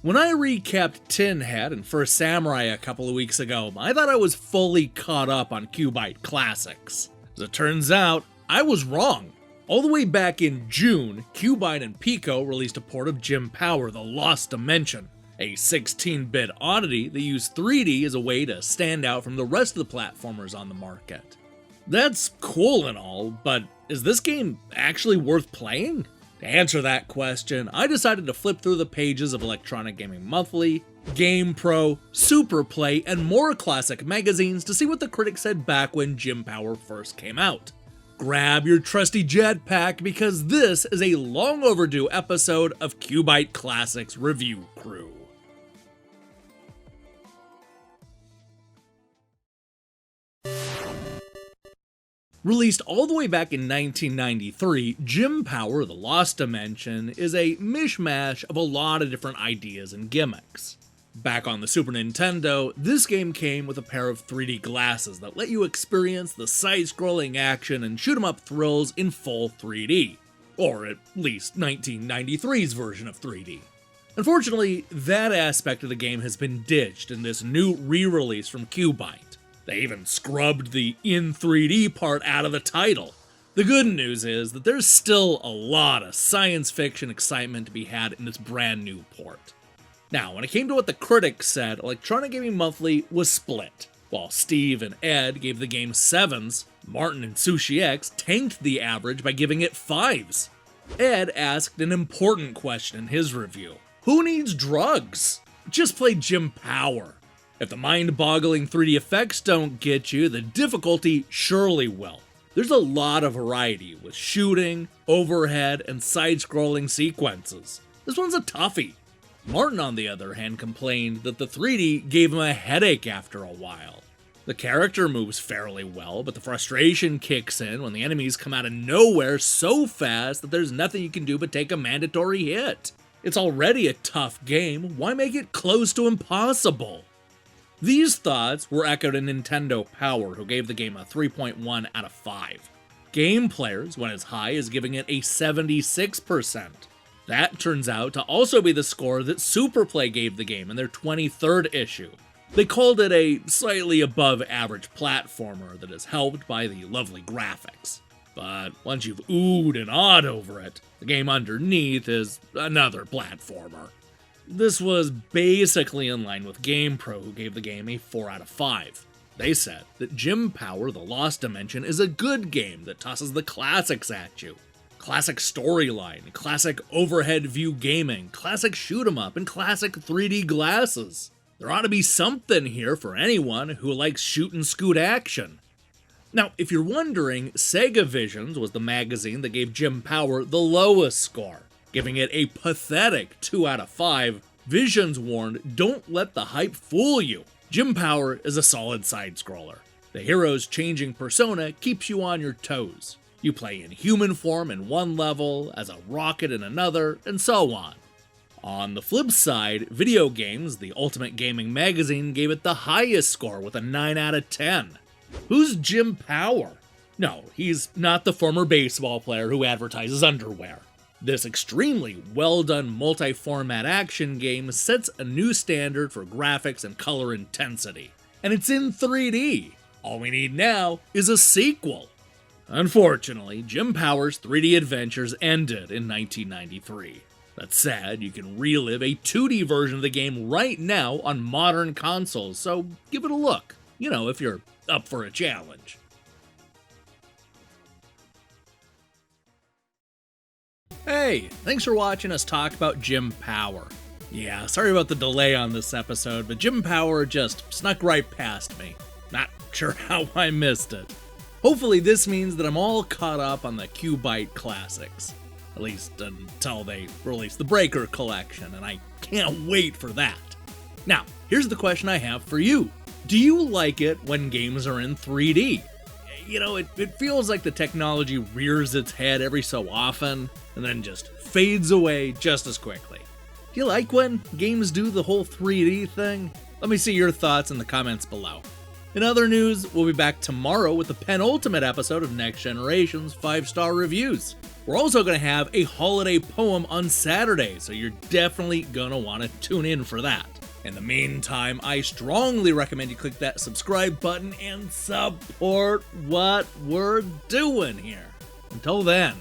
When I recapped Tinhead and First Samurai a couple of weeks ago, I thought I was fully caught up on QuByte Classics. As it turns out, I was wrong. All the way back in June, QuByte and Piko released a port of Jim Power: The Lost Dimension, a 16-bit oddity that used 3D as a way to stand out from the rest of the platformers on the market. That's cool and all, but is this game actually worth playing? To answer that question, I decided to flip through the pages of Electronic Gaming Monthly, GamePro, Superplay, and more classic magazines to see what the critics said back when Jim Power first came out. Grab your trusty jetpack because this is a long overdue episode of QuByte Classics Review Crew. Released all the way back in 1993, Jim Power: The Lost Dimension is a mishmash of a lot of different ideas and gimmicks. Back on the Super Nintendo, this game came with a pair of 3D glasses that let you experience the side-scrolling action and shoot-'em-up thrills in full 3D, or at least 1993's version of 3D. Unfortunately, that aspect of the game has been ditched in this new re-release from QuByte. They even scrubbed the in 3D part out of the title. The good news is that there's still a lot of science fiction excitement to be had in this brand new port. Now, when it came to what the critics said, Electronic Gaming Monthly was split. While Steve and Ed gave the game 7s, Martin and Sushi X tanked the average by giving it 5s. Ed asked an important question in his review: who needs drugs? Just play Jim Power. If the mind-boggling 3D effects don't get you, the difficulty surely will. There's a lot of variety with shooting, overhead, and side-scrolling sequences. This one's a toughie. Martin, on the other hand, complained that the 3D gave him a headache after a while. The character moves fairly well, but the frustration kicks in when the enemies come out of nowhere so fast that there's nothing you can do but take a mandatory hit. It's already a tough game, why make it close to impossible? These thoughts were echoed in Nintendo Power, who gave the game a 3.1 out of 5. Game Players went as high as giving it a 76%. That turns out to also be the score that Superplay gave the game in their 23rd issue. They called it a slightly above average platformer that is helped by the lovely graphics. But once you've oohed and awed over it, the game underneath is another platformer. This was basically in line with GamePro, who gave the game a 4 out of 5. They said that Jim Power: The Lost Dimension is a good game that tosses the classics at you. Classic storyline, classic overhead view gaming, classic shoot-'em-up, and classic 3D glasses. There ought to be something here for anyone who likes shoot-and-scoot action. Now, if you're wondering, Sega Visions was the magazine that gave Jim Power the lowest score, giving it a pathetic 2 out of 5, Visions warned, don't let the hype fool you. Jim Power is a solid side-scroller. The hero's changing persona keeps you on your toes. You play in human form in one level, as a rocket in another, and so on. On the flip side, Video Games, the ultimate gaming magazine, gave it the highest score with a 9 out of 10. Who's Jim Power? No, he's not the former baseball player who advertises underwear. This extremely well-done multi-format action game sets a new standard for graphics and color intensity. And it's in 3D. All we need now is a sequel. Unfortunately, Jim Power's 3D adventures ended in 1993. That said, you can relive a 2D version of the game right now on modern consoles, so give it a look. You know, if you're up for a challenge. Hey, thanks for watching us talk about Jim Power. Yeah, sorry about the delay on this episode, but Jim Power just snuck right past me. Not sure how I missed it. Hopefully this means that I'm all caught up on the QuByte Classics. At least until they release the Breaker Collection, and I can't wait for that. Now, here's the question I have for you. Do you like it when games are in 3D? You know, it feels like the technology rears its head every so often, and then just fades away just as quickly. Do you like when games do the whole 3D thing? Let me see your thoughts in the comments below. In other news, we'll be back tomorrow with the penultimate episode of Next Generation's 5-star reviews. We're also going to have a holiday poem on Saturday, so you're definitely going to want to tune in for that. In the meantime, I strongly recommend you click that subscribe button and support what we're doing here. Until then,